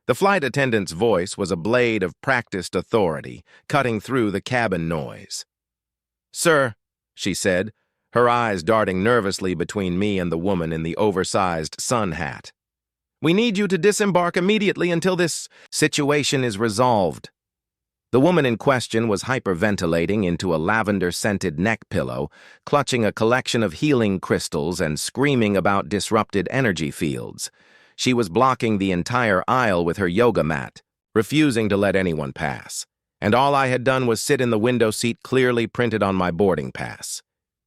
The flight attendant's voice was a blade of practiced authority, cutting through the cabin noise. "Sir," she said, her eyes darting nervously between me and the woman in the oversized sun hat. "We need you to disembark immediately until this situation is resolved." The woman in question was hyperventilating into a lavender-scented neck pillow, clutching a collection of healing crystals and screaming about disrupted energy fields. She was blocking the entire aisle with her yoga mat, refusing to let anyone pass. And all I had done was sit in the window seat clearly printed on my boarding pass.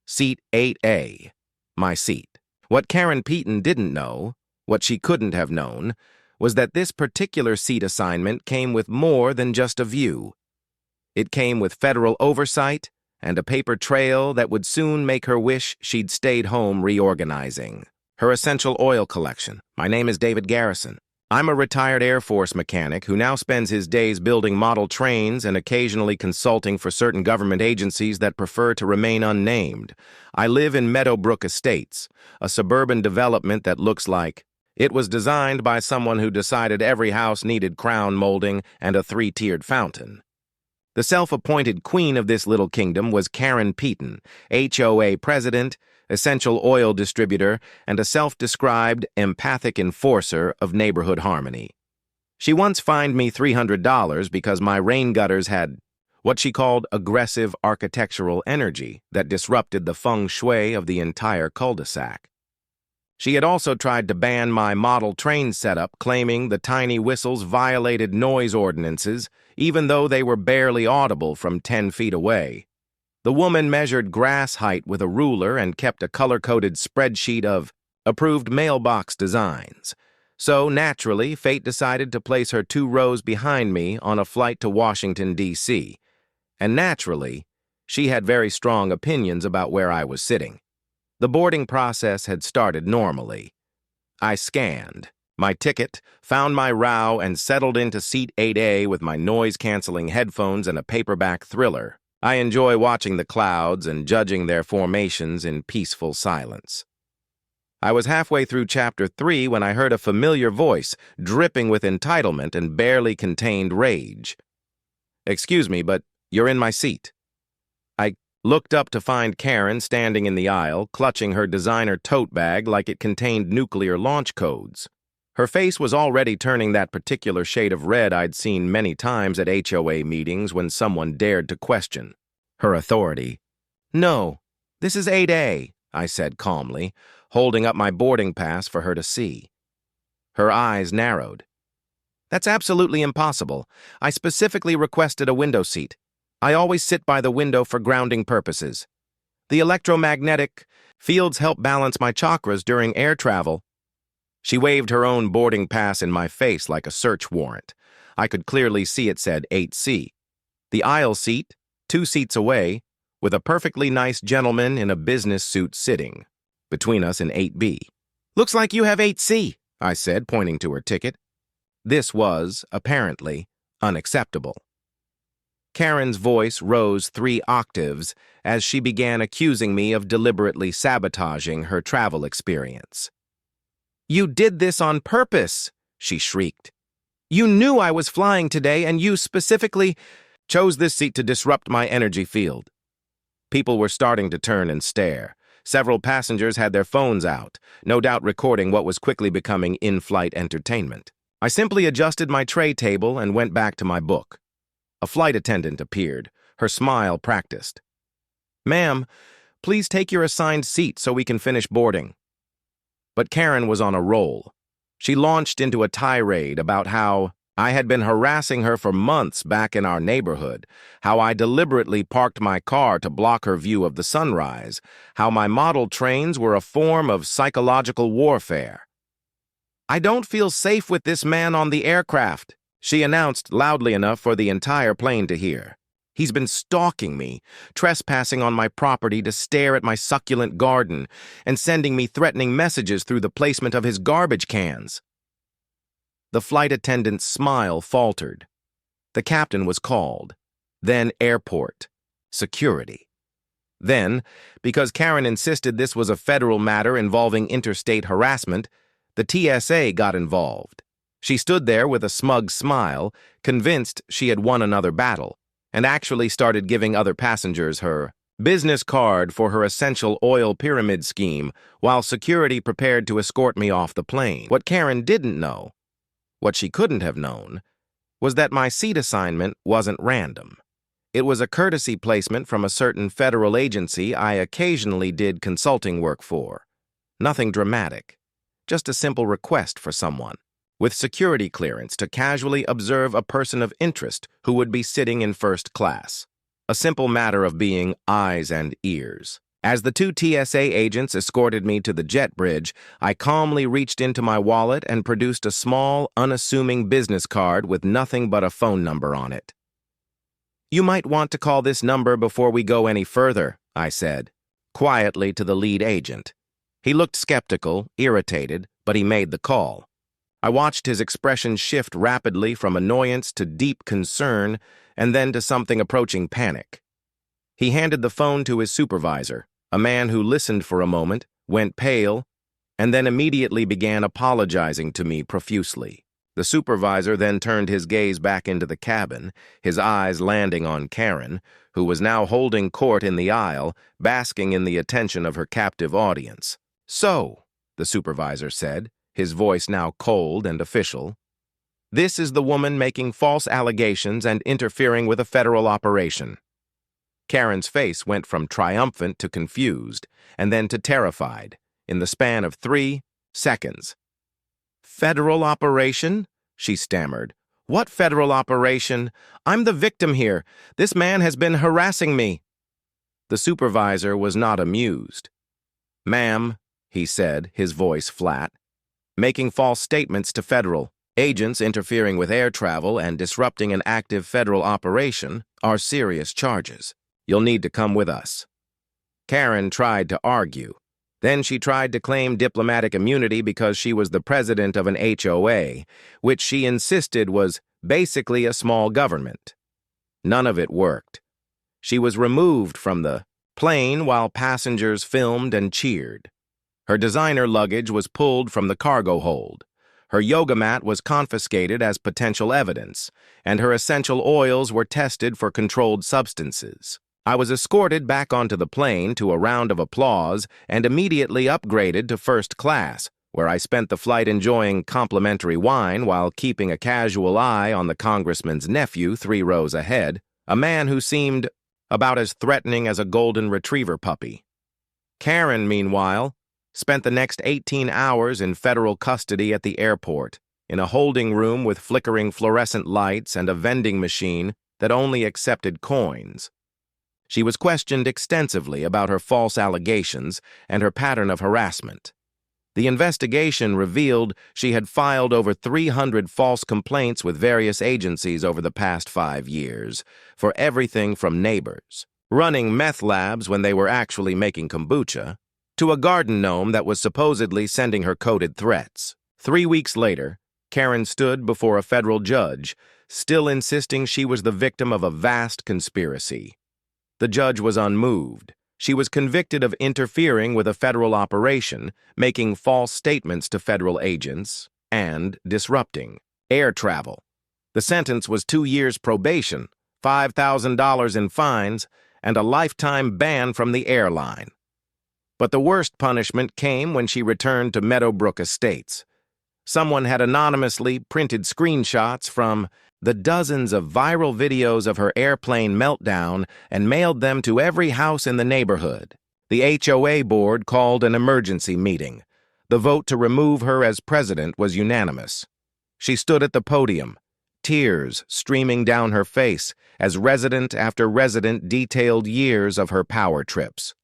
Seat 8A, my seat. What Karen Peaton didn't know, what she couldn't have known, was that this particular seat assignment came with more than just a view. It came with federal oversight and a paper trail that would soon make her wish she'd stayed home reorganizing. Her essential oil collection. My name is David Garrison. I'm a retired Air Force mechanic who now spends his days building model trains and occasionally consulting for certain government agencies that prefer to remain unnamed. I live in Meadowbrook Estates, a suburban development that looks like it was designed by someone who decided every house needed crown molding and a three-tiered fountain. The self-appointed queen of this little kingdom was Karen Peaton, HOA president, essential oil distributor, and a self-described empathic enforcer of neighborhood harmony. She once fined me $300 because my rain gutters had what she called aggressive architectural energy that disrupted the feng shui of the entire cul-de-sac. She had also tried to ban my model train setup, claiming the tiny whistles violated noise ordinances, even though they were barely audible from 10 feet away. The woman measured grass height with a ruler and kept a color-coded spreadsheet of approved mailbox designs. So, naturally, fate decided to place her 2 rows behind me on a flight to Washington, D.C. And naturally, she had very strong opinions about where I was sitting. The boarding process had started normally. I scanned my ticket, found my row, and settled into seat 8A with my noise-canceling headphones and a paperback thriller. I enjoy watching the clouds and judging their formations in peaceful silence. I was halfway through Chapter 3 when I heard a familiar voice, dripping with entitlement and barely contained rage. "Excuse me, but you're in my seat." I looked up to find Karen standing in the aisle, clutching her designer tote bag like it contained nuclear launch codes. Her face was already turning that particular shade of red I'd seen many times at HOA meetings when someone dared to question her authority. "No, this is 8A, I said calmly, holding up my boarding pass for her to see. Her eyes narrowed. "That's absolutely impossible. I specifically requested a window seat. I always sit by the window for grounding purposes. The electromagnetic fields help balance my chakras during air travel." She waved her own boarding pass in my face like a search warrant. I could clearly see it said 8C. The aisle seat, 2 seats away, with a perfectly nice gentleman in a business suit sitting between us in 8B. "Looks like you have 8C, I said, pointing to her ticket. This was, apparently, unacceptable. Karen's voice rose 3 octaves as she began accusing me of deliberately sabotaging her travel experience. "You did this on purpose," she shrieked. "You knew I was flying today, and you specifically chose this seat to disrupt my energy field." People were starting to turn and stare. Several passengers had their phones out, no doubt recording what was quickly becoming in-flight entertainment. I simply adjusted my tray table and went back to my book. A flight attendant appeared, her smile practiced. "Ma'am, please take your assigned seat so we can finish boarding." But Karen was on a roll. She launched into a tirade about how I had been harassing her for months back in our neighborhood, how I deliberately parked my car to block her view of the sunrise, how my model trains were a form of psychological warfare. "I don't feel safe with this man on the aircraft," she announced loudly enough for the entire plane to hear. "He's been stalking me, trespassing on my property to stare at my succulent garden, and sending me threatening messages through the placement of his garbage cans." The flight attendant's smile faltered. The captain was called. Then airport. Security. Then, because Karen insisted this was a federal matter involving interstate harassment, the TSA got involved. She stood there with a smug smile, convinced she had won another battle, and actually started giving other passengers her business card for her essential oil pyramid scheme while security prepared to escort me off the plane. What Karen didn't know, what she couldn't have known, was that my seat assignment wasn't random. It was a courtesy placement from a certain federal agency I occasionally did consulting work for. Nothing dramatic, just a simple request for someone with security clearance to casually observe a person of interest who would be sitting in first class. A simple matter of being eyes and ears. As the two TSA agents escorted me to the jet bridge, I calmly reached into my wallet and produced a small, unassuming business card with nothing but a phone number on it. "You might want to call this number before we go any further," I said, quietly to the lead agent. He looked skeptical, irritated, but he made the call. I watched his expression shift rapidly from annoyance to deep concern and then to something approaching panic. He handed the phone to his supervisor, a man who listened for a moment, went pale, and then immediately began apologizing to me profusely. The supervisor then turned his gaze back into the cabin, his eyes landing on Karen, who was now holding court in the aisle, basking in the attention of her captive audience. "So," the supervisor said, his voice now cold and official, "this is the woman making false allegations and interfering with a federal operation." Karen's face went from triumphant to confused, and then to terrified, in the span of 3 seconds. "Federal operation?" she stammered. "What federal operation? I'm the victim here. This man has been harassing me." The supervisor was not amused. "Ma'am," he said, his voice flat, "making false statements to federal agents interfering with air travel and disrupting an active federal operation are serious charges. You'll need to come with us." Karen tried to argue. Then she tried to claim diplomatic immunity because she was the president of an HOA, which she insisted was basically a small government. None of it worked. She was removed from the plane while passengers filmed and cheered. Her designer luggage was pulled from the cargo hold. Her yoga mat was confiscated as potential evidence, and her essential oils were tested for controlled substances. I was escorted back onto the plane to a round of applause and immediately upgraded to first class, where I spent the flight enjoying complimentary wine while keeping a casual eye on the congressman's nephew 3 rows ahead, a man who seemed about as threatening as a golden retriever puppy. Karen, meanwhile, spent the next 18 hours in federal custody at the airport, in a holding room with flickering fluorescent lights and a vending machine that only accepted coins. She was questioned extensively about her false allegations and her pattern of harassment. The investigation revealed she had filed over 300 false complaints with various agencies over the past 5 years, for everything from neighbors running meth labs when they were actually making kombucha, to a garden gnome that was supposedly sending her coded threats. 3 weeks later, Karen stood before a federal judge, still insisting she was the victim of a vast conspiracy. The judge was unmoved. She was convicted of interfering with a federal operation, making false statements to federal agents, and disrupting air travel. The sentence was 2 years probation, $5,000 in fines, and a lifetime ban from the airline. But the worst punishment came when she returned to Meadowbrook Estates. Someone had anonymously printed screenshots from the dozens of viral videos of her airplane meltdown and mailed them to every house in the neighborhood. The HOA board called an emergency meeting. The vote to remove her as president was unanimous. She stood at the podium, tears streaming down her face as resident after resident detailed years of her power trips.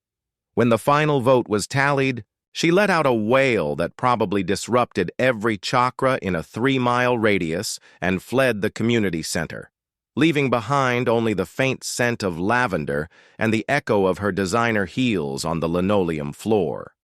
When the final vote was tallied, she let out a wail that probably disrupted every chakra in a 3-mile radius and fled the community center, leaving behind only the faint scent of lavender and the echo of her designer heels on the linoleum floor.